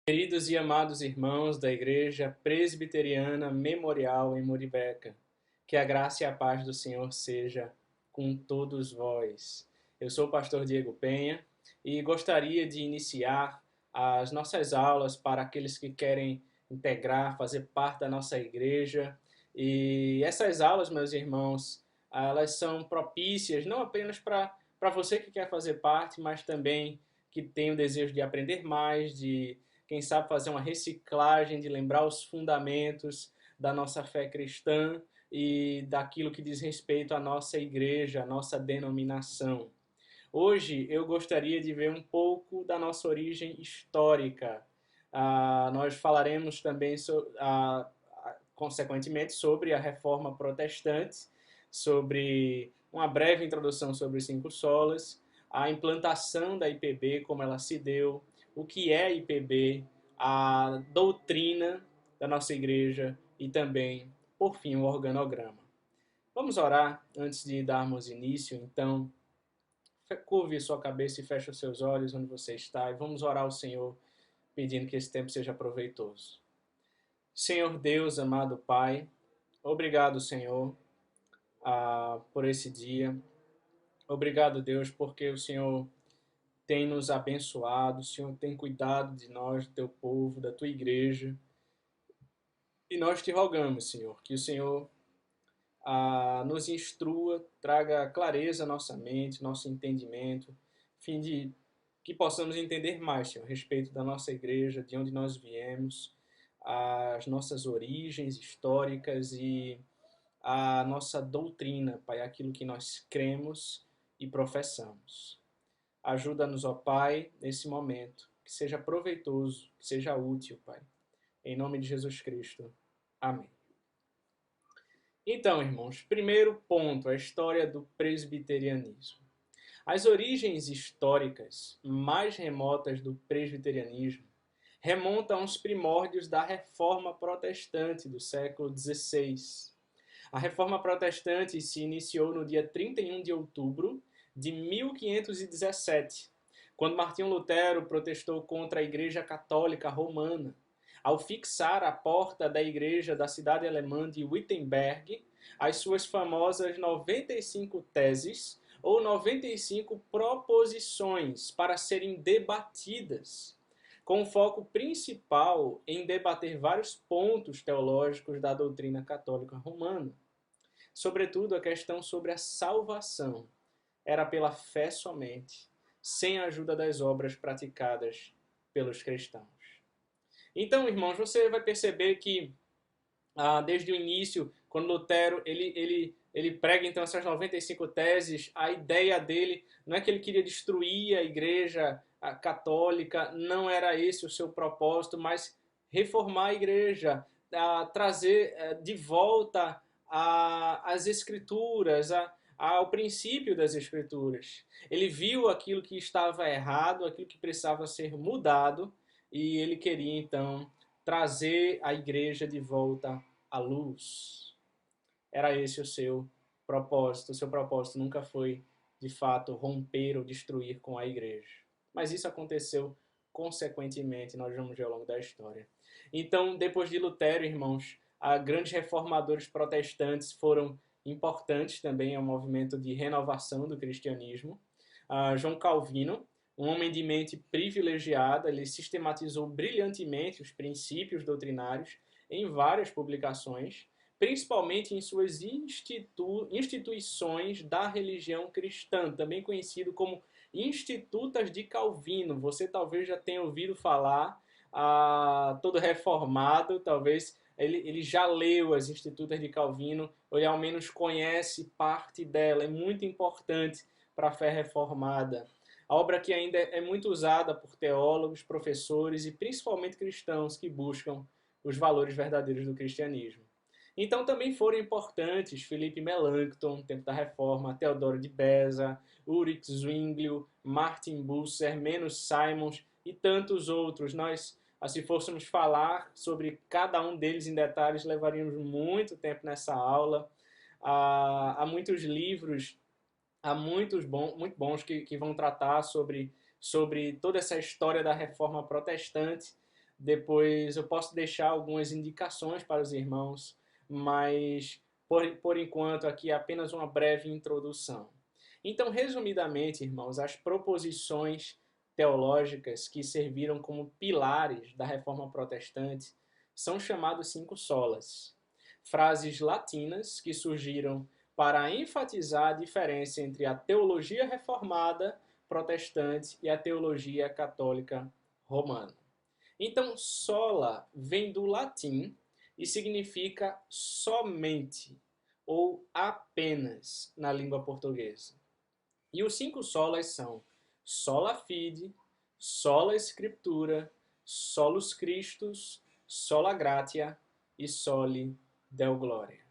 Queridos e amados irmãos da Igreja Presbiteriana Memorial em Muribeca, que a graça e a paz do Senhor seja com todos vós. Eu sou o pastor Diego Penha e gostaria de iniciar as nossas aulas para aqueles que querem integrar, fazer parte da nossa igreja. E essas aulas, meus irmãos, elas são propícias não apenas para você que quer fazer parte, mas também que tem o desejo de aprender mais, de quem sabe fazer uma reciclagem, de lembrar os fundamentos da nossa fé cristã e daquilo que diz respeito à nossa igreja, à nossa denominação. Hoje eu gostaria de ver um pouco da nossa origem histórica. Nós falaremos também, consequentemente, sobre a Reforma Protestante, sobre uma breve introdução sobre os cinco solas, a implantação da IPB, como ela se deu, o que é IPB, a doutrina da nossa igreja e também, por fim, o organograma. Vamos orar antes de darmos início, então. Curve sua cabeça e feche os seus olhos onde você está e vamos orar ao Senhor, pedindo que esse tempo seja proveitoso. Senhor Deus, amado Pai, obrigado, Senhor, por esse dia. Obrigado, Deus, porque o Senhor tem nos abençoado, o Senhor tem cuidado de nós, do teu povo, da tua igreja. E nós te rogamos, Senhor, que o Senhor nos instrua, traga clareza à nossa mente, nosso entendimento, a fim de que possamos entender mais, Senhor, a respeito da nossa igreja, de onde nós viemos, as nossas origens históricas e a nossa doutrina, Pai, aquilo que nós cremos e professamos. Ajuda-nos, ó Pai, nesse momento, que seja proveitoso, que seja útil, Pai. Em nome de Jesus Cristo. Amém. Então, irmãos, primeiro ponto, a história do presbiterianismo. As origens históricas mais remotas do presbiterianismo remontam aos primórdios da Reforma Protestante do século XVI. A Reforma Protestante se iniciou no dia 31 de outubro de 1517, quando Martinho Lutero protestou contra a Igreja Católica Romana, ao fixar à porta da igreja da cidade alemã de Wittenberg as suas famosas 95 teses ou 95 proposições para serem debatidas, com foco principal em debater vários pontos teológicos da doutrina católica romana. Sobretudo a questão sobre a salvação era pela fé somente, sem a ajuda das obras praticadas pelos cristãos. Então, irmãos, você vai perceber que desde o início, quando Lutero ele prega então essas 95 teses, a ideia dele não é que ele queria destruir a igreja católica, não era esse o seu propósito, mas reformar a igreja, trazer de volta as escrituras, ao princípio das escrituras. Ele viu aquilo que estava errado, aquilo que precisava ser mudado, e ele queria então trazer a igreja de volta à luz. Era esse o seu propósito. O seu propósito nunca foi, de fato, romper ou destruir com a igreja. Mas isso aconteceu consequentemente, nós vamos ver ao longo da história. Então, depois de Lutero, irmãos, grandes reformadores protestantes foram importantes também ao movimento de renovação do cristianismo. João Calvino, um homem de mente privilegiada, ele sistematizou brilhantemente os princípios doutrinários em várias publicações, principalmente em suas instituições da religião cristã, também conhecido como Institutas de Calvino. Você talvez já tenha ouvido falar, todo reformado, talvez ele já leu as Institutas de Calvino, ou ele ao menos conhece parte dela, é muito importante para a fé reformada. A obra que ainda é muito usada por teólogos, professores e principalmente cristãos que buscam os valores verdadeiros do cristianismo. Então também foram importantes Felipe Melanchthon, no tempo da Reforma, Teodoro de Beza, Ulrich Zwinglio, Martin Bucer, Menos Simons e tantos outros. Nós, se fôssemos falar sobre cada um deles em detalhes, levaríamos muito tempo nessa aula. Há muitos livros, há muitos muito bons que vão tratar sobre toda essa história da Reforma Protestante. Depois eu posso deixar algumas indicações para os irmãos, mas por enquanto aqui é apenas uma breve introdução. Então, resumidamente, irmãos, as proposições teológicas que serviram como pilares da reforma protestante são chamados cinco solas. Frases latinas que surgiram para enfatizar a diferença entre a teologia reformada protestante e a teologia católica romana. Então, sola vem do latim e significa somente ou apenas na língua portuguesa. E os cinco solas são sola fide, sola scriptura, solus Christus, sola gratia e soli deo gloria.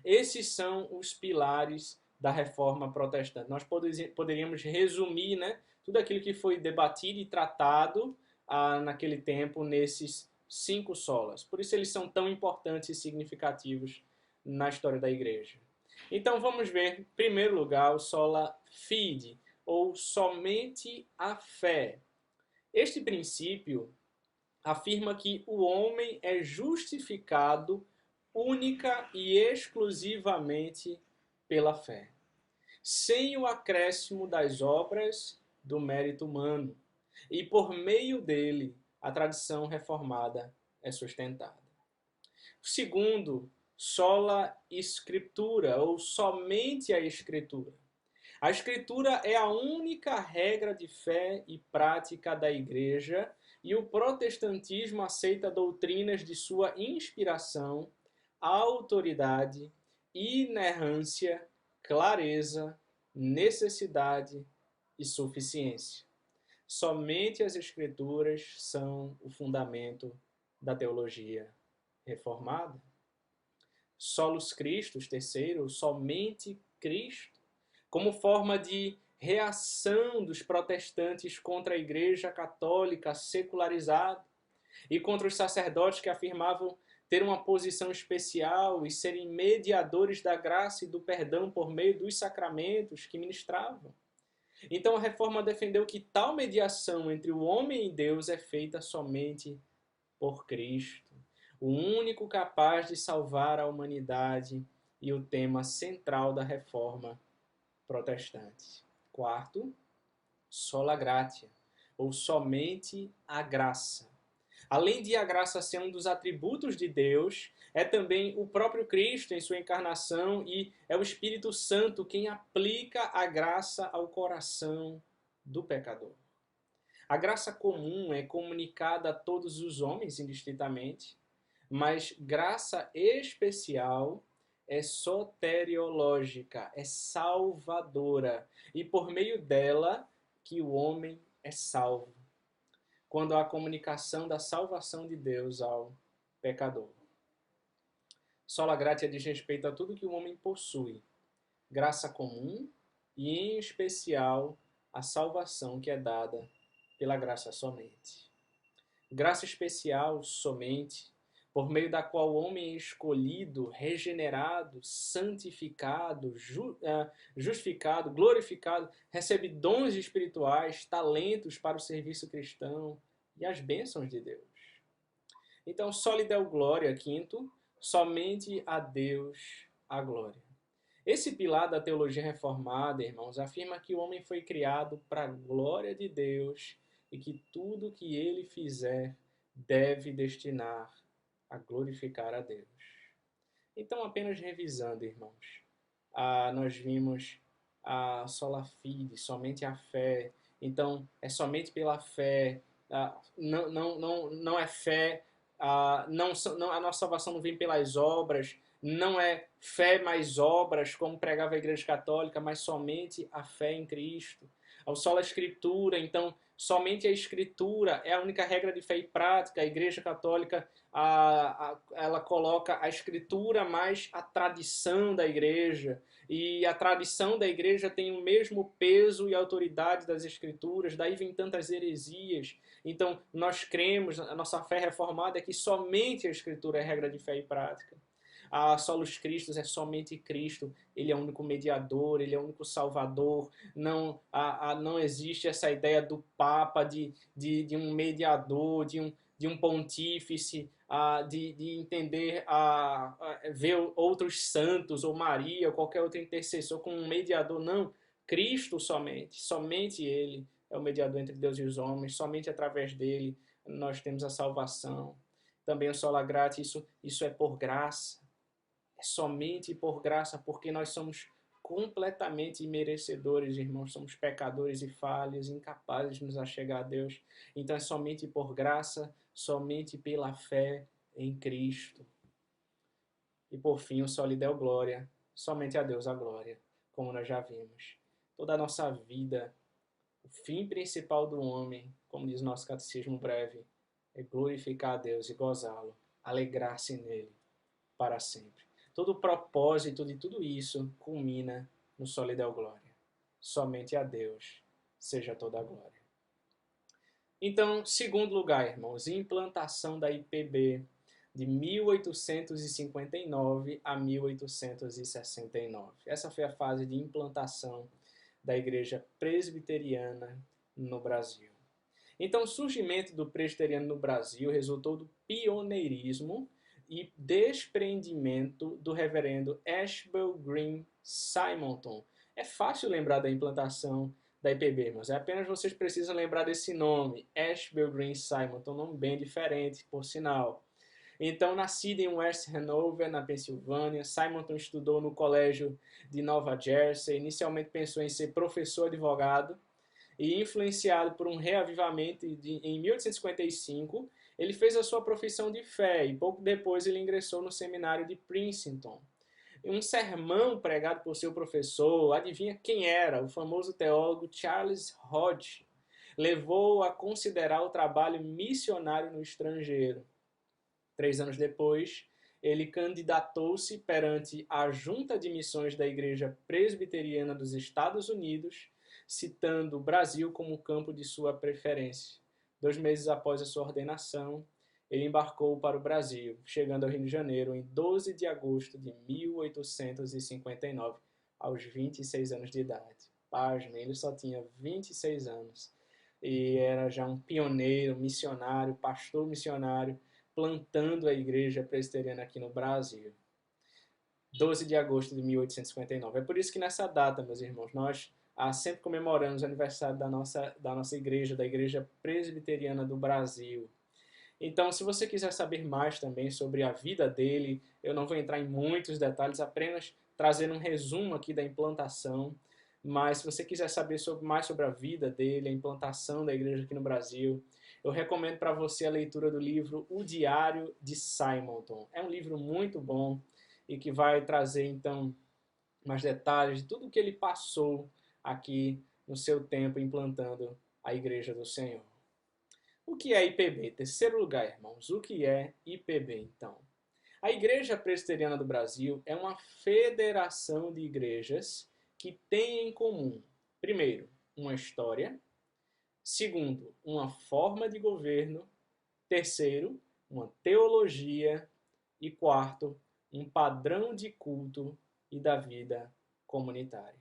Esses são os pilares da reforma protestante. Nós poderíamos resumir, né, tudo aquilo que foi debatido e tratado naquele tempo nesses cinco solas. Por isso eles são tão importantes e significativos na história da igreja. Então vamos ver, em primeiro lugar, o sola fide, ou somente a fé. Este princípio afirma que o homem é justificado única e exclusivamente pela fé, sem o acréscimo das obras do mérito humano, e por meio dele a tradição reformada é sustentada. Segundo, sola scriptura, ou somente a escritura. A escritura é a única regra de fé e prática da igreja, e o protestantismo aceita doutrinas de sua inspiração, autoridade, inerrância, clareza, necessidade e suficiência. Somente as escrituras são o fundamento da teologia reformada. Solus Christus, terceiro, somente Cristo, como forma de reação dos protestantes contra a Igreja Católica secularizada e contra os sacerdotes que afirmavam ter uma posição especial e serem mediadores da graça e do perdão por meio dos sacramentos que ministravam. Então a reforma defendeu que tal mediação entre o homem e Deus é feita somente por Cristo, o único capaz de salvar a humanidade e o tema central da reforma protestante. Quarto, sola gratia, ou somente a graça. Além de a graça ser um dos atributos de Deus, é também o próprio Cristo em sua encarnação e é o Espírito Santo quem aplica a graça ao coração do pecador. A graça comum é comunicada a todos os homens indistintamente, mas graça especial é soteriológica, é salvadora, e por meio dela que o homem é salvo, quando há a comunicação da salvação de Deus ao pecador. Sola gratia diz respeito a tudo que o homem possui, graça comum e, em especial, a salvação que é dada pela graça somente. Graça especial somente, por meio da qual o homem é escolhido, regenerado, santificado, justificado, glorificado, recebe dons espirituais, talentos para o serviço cristão e as bênçãos de Deus. Então, soli deo gloria, quinto, somente a Deus a glória. Esse pilar da teologia reformada, irmãos, afirma que o homem foi criado para a glória de Deus e que tudo que ele fizer deve destinar a glorificar a Deus. Então, apenas revisando, irmãos, nós vimos a sola fide, somente a fé. Então, é somente pela fé, não é fé, a nossa salvação não vem pelas obras, não é fé mais obras, como pregava a Igreja Católica, mas somente a fé em Cristo. Ao sola Escritura, então, somente a Escritura é a única regra de fé e prática. A Igreja Católica ela coloca a Escritura mais a tradição da Igreja. E a tradição da Igreja tem o mesmo peso e autoridade das Escrituras, daí vem tantas heresias. Então, nós cremos, a nossa fé reformada é que somente a Escritura é regra de fé e prática. A solus Christus é somente Cristo, ele é o único mediador, ele é o único salvador, não existe essa ideia do Papa, de um mediador, de um pontífice, de entender, ver outros santos, ou Maria, ou qualquer outro intercessor como um mediador. Não, Cristo somente, somente Ele é o mediador entre Deus e os homens, somente através dele nós temos a salvação. Também o sola gratia, isso é por graça, é somente por graça, porque nós somos completamente imerecedores, irmãos, somos pecadores e falhos, incapazes de nos achegar a Deus. Então é somente por graça, somente pela fé em Cristo. E por fim, o só lhe deu glória, somente a Deus a glória, como nós já vimos. Toda a nossa vida, o fim principal do homem, como diz o nosso catecismo breve, é glorificar a Deus e gozá-lo, alegrar-se nele para sempre. Todo o propósito de tudo isso culmina no só lhe deu glória. Somente a Deus seja toda a glória. Então, segundo lugar, irmãos, implantação da IPB de 1859 a 1869. Essa foi a fase de implantação da Igreja Presbiteriana no Brasil. Então, o surgimento do presbiteriano no Brasil resultou do pioneirismo e desprendimento do reverendo Ashbel Green Simonton. É fácil lembrar da implantação da IPB, mas apenas vocês precisam lembrar desse nome, Ashbel Green Simonton, um nome bem diferente, por sinal. Então, nascido em West Hanover, na Pensilvânia, Simonton estudou no colégio de Nova Jersey. Inicialmente pensou em ser professor advogado e, influenciado por um reavivamento em 1855, ele fez a sua profissão de fé e pouco depois ele ingressou no seminário de Princeton. Um sermão pregado por seu professor, adivinha quem era? O famoso teólogo Charles Hodge, levou a considerar o trabalho missionário no estrangeiro. 3 anos depois, ele candidatou-se perante a Junta de Missões da Igreja Presbiteriana dos Estados Unidos, citando o Brasil como campo de sua preferência. 2 meses após a sua ordenação, ele embarcou para o Brasil, chegando ao Rio de Janeiro em 12 de agosto de 1859, aos 26 anos de idade. Pasmem, ele só tinha 26 anos e era já um pioneiro, missionário, pastor missionário, plantando a igreja presbiteriana aqui no Brasil. 12 de agosto de 1859. É por isso que nessa data, meus irmãos, nós sempre comemoramos o aniversário da nossa igreja, da Igreja Presbiteriana do Brasil. Então, se você quiser saber mais também sobre a vida dele, eu não vou entrar em muitos detalhes, apenas trazendo um resumo aqui da implantação. Mas se você quiser saber mais sobre a vida dele, a implantação da igreja aqui no Brasil, eu recomendo para você a leitura do livro O Diário de Simonton. É um livro muito bom e que vai trazer, então, mais detalhes de tudo o que ele passou aqui no seu tempo implantando a Igreja do Senhor. O que é IPB? Terceiro lugar, irmãos. O que é IPB, então? A Igreja Presbiteriana do Brasil é uma federação de igrejas que tem em comum, primeiro, uma história, segundo, uma forma de governo, terceiro, uma teologia e quarto, um padrão de culto e da vida comunitária.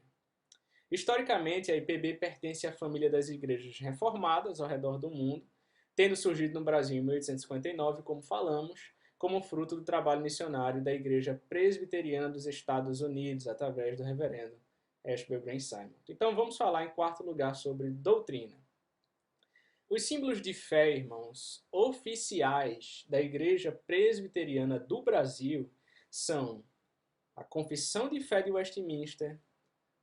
Historicamente, a IPB pertence à família das igrejas reformadas ao redor do mundo, tendo surgido no Brasil em 1859, como falamos, como fruto do trabalho missionário da Igreja Presbiteriana dos Estados Unidos, através do reverendo Ashbel Green Simonton. Então vamos falar em quarto lugar sobre doutrina. Os símbolos de fé, irmãos, oficiais da Igreja Presbiteriana do Brasil são a Confissão de Fé de Westminster,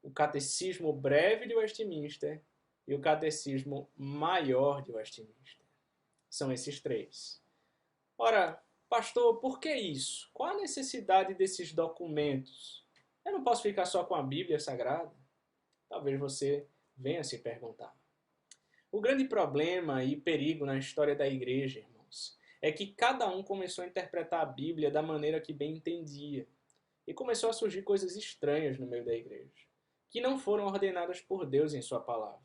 o Catecismo Breve de Westminster e o Catecismo Maior de Westminster. São esses três. Ora, pastor, por que isso? Qual a necessidade desses documentos? Eu não posso ficar só com a Bíblia Sagrada? Talvez você venha se perguntar. O grande problema e perigo na história da igreja, irmãos, é que cada um começou a interpretar a Bíblia da maneira que bem entendia. E começou a surgir coisas estranhas no meio da igreja, que não foram ordenadas por Deus em sua palavra.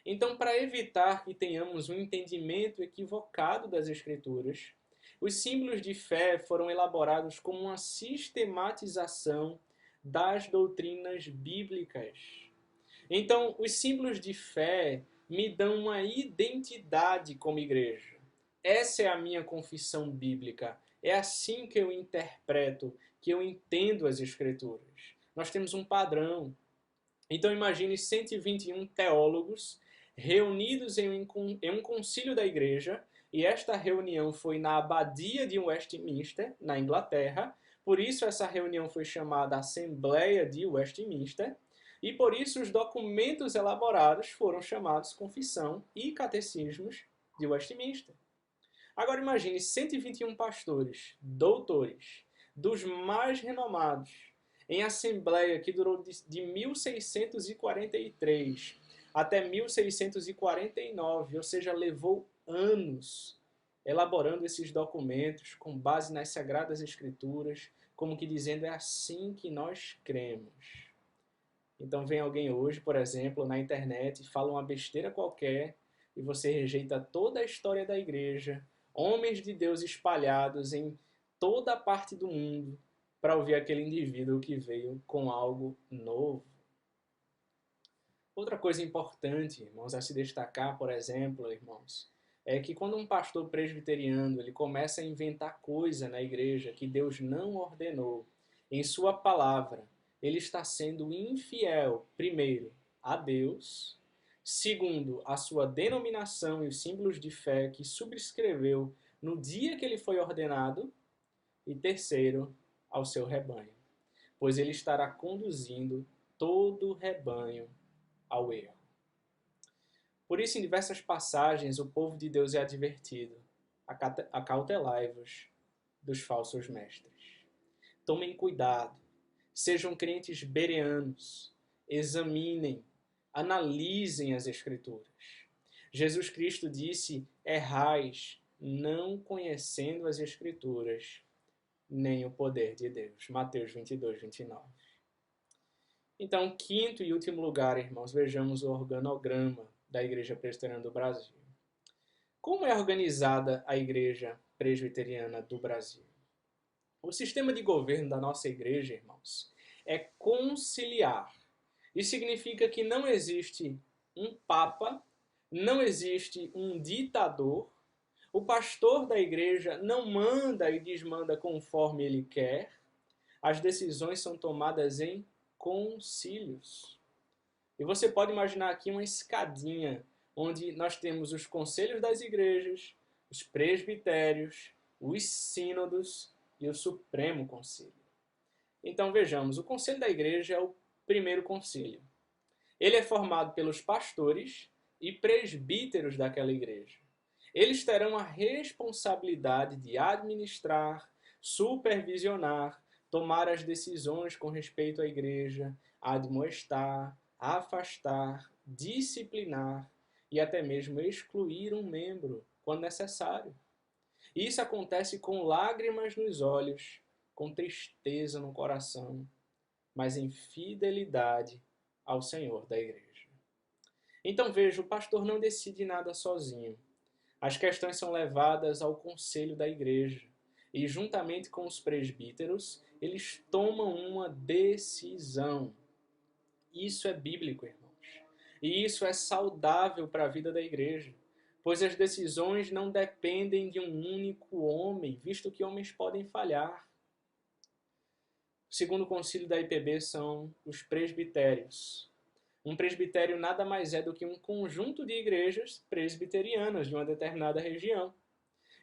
Então, para evitar que tenhamos um entendimento equivocado das Escrituras, os símbolos de fé foram elaborados como uma sistematização das doutrinas bíblicas. Então, os símbolos de fé me dão uma identidade como igreja. Essa é a minha confissão bíblica. É assim que eu interpreto, que eu entendo as Escrituras. Nós temos um padrão. Então imagine 121 teólogos reunidos em um concílio da igreja, e esta reunião foi na abadia de Westminster, na Inglaterra. Por isso essa reunião foi chamada Assembleia de Westminster, e por isso os documentos elaborados foram chamados Confissão e Catecismos de Westminster. Agora imagine 121 pastores, doutores, dos mais renomados, em assembleia que durou de 1643 até 1649, ou seja, levou anos elaborando esses documentos com base nas Sagradas Escrituras, como que dizendo, é assim que nós cremos. Então vem alguém hoje, por exemplo, na internet, fala uma besteira qualquer e você rejeita toda a história da igreja, homens de Deus espalhados em toda a parte do mundo, para ouvir aquele indivíduo que veio com algo novo. Outra coisa importante, irmãos, a se destacar, por exemplo, irmãos, é que quando um pastor presbiteriano ele começa a inventar coisa na igreja que Deus não ordenou, em sua palavra, ele está sendo infiel, primeiro, a Deus, segundo, a sua denominação e os símbolos de fé que subscreveu no dia que ele foi ordenado, e terceiro, ao seu rebanho, pois ele estará conduzindo todo o rebanho ao erro. Por isso, em diversas passagens, o povo de Deus é advertido: acautelai-vos dos falsos mestres. Tomem cuidado, sejam crentes bereanos, examinem, analisem as Escrituras. Jesus Cristo disse: errais, não conhecendo as Escrituras, nem o poder de Deus. Mateus 22, 29. Então, quinto e último lugar, irmãos, vejamos o organograma da Igreja Presbiteriana do Brasil. Como é organizada a Igreja Presbiteriana do Brasil? O sistema de governo da nossa igreja, irmãos, é conciliar. Isso significa que não existe um papa, não existe um ditador, o pastor da igreja não manda e desmanda conforme ele quer, as decisões são tomadas em concílios. E você pode imaginar aqui uma escadinha, onde nós temos os conselhos das igrejas, os presbitérios, os sínodos e o Supremo Concílio. Então vejamos, o conselho da igreja é o primeiro concílio. Ele é formado pelos pastores e presbíteros daquela igreja. Eles terão a responsabilidade de administrar, supervisionar, tomar as decisões com respeito à igreja, admoestar, afastar, disciplinar e até mesmo excluir um membro quando necessário. Isso acontece com lágrimas nos olhos, com tristeza no coração, mas em fidelidade ao Senhor da igreja. Então veja, o pastor não decide nada sozinho. As questões são levadas ao conselho da igreja e, juntamente com os presbíteros, eles tomam uma decisão. Isso é bíblico, irmãos. E isso é saudável para a vida da igreja, pois as decisões não dependem de um único homem, visto que homens podem falhar. O segundo concílio da IPB são os presbitérios. Um presbitério nada mais é do que um conjunto de igrejas presbiterianas de uma determinada região.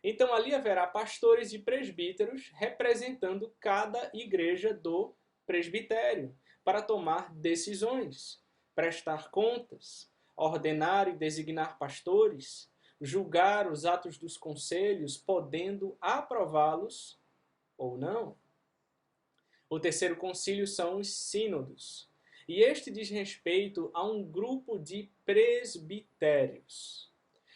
Então ali haverá pastores e presbíteros representando cada igreja do presbitério para tomar decisões, prestar contas, ordenar e designar pastores, julgar os atos dos conselhos, podendo aprová-los ou não. O terceiro concílio são os sínodos. E este diz respeito a um grupo de presbitérios.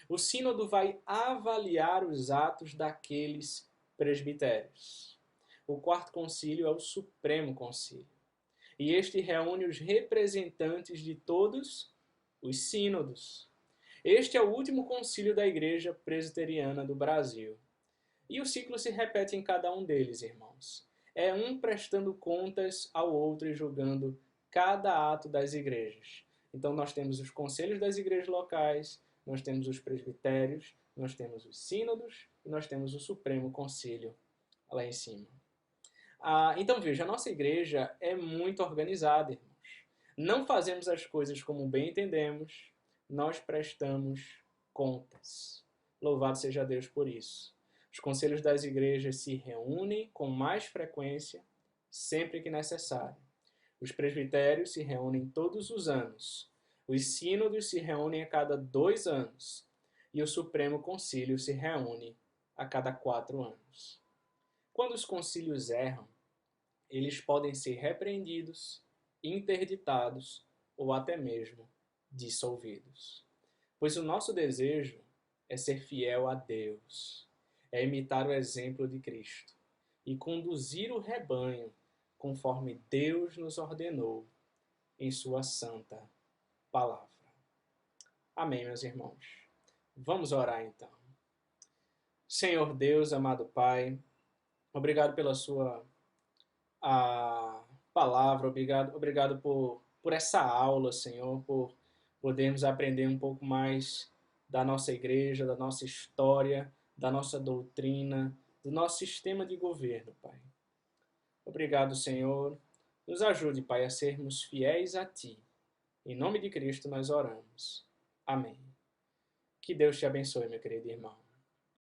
O sínodo vai avaliar os atos daqueles presbitérios. O quarto concílio é o Supremo Concílio. E este reúne os representantes de todos os sínodos. Este é o último concílio da Igreja Presbiteriana do Brasil. E o ciclo se repete em cada um deles, irmãos. É um prestando contas ao outro e julgando cada ato das igrejas. Então nós temos os conselhos das igrejas locais, nós temos os presbitérios, Nós temos os sínodos e nós temos o Supremo Concílio lá em cima. Então veja, a nossa igreja é muito organizada, irmãos. Não fazemos as coisas como bem entendemos, nós prestamos contas. Louvado seja Deus por isso. Os conselhos das igrejas se reúnem com mais frequência, sempre que necessário. Os presbitérios se reúnem todos os anos. Os sínodos se reúnem a cada 2 anos. E o Supremo Concílio se reúne a cada 4 anos. Quando os concílios erram, eles podem ser repreendidos, interditados ou até mesmo dissolvidos. Pois o nosso desejo é ser fiel a Deus, é imitar o exemplo de Cristo e conduzir o rebanho conforme Deus nos ordenou em sua santa palavra. Amém, meus irmãos. Vamos orar então. Senhor Deus, amado Pai, obrigado pela sua palavra, obrigado por essa aula, Senhor, por podermos aprender um pouco mais da nossa igreja, da nossa história, da nossa doutrina, do nosso sistema de governo, Pai. Obrigado, Senhor. Nos ajude, Pai, a sermos fiéis a Ti. Em nome de Cristo nós oramos. Amém. Que Deus te abençoe, meu querido irmão.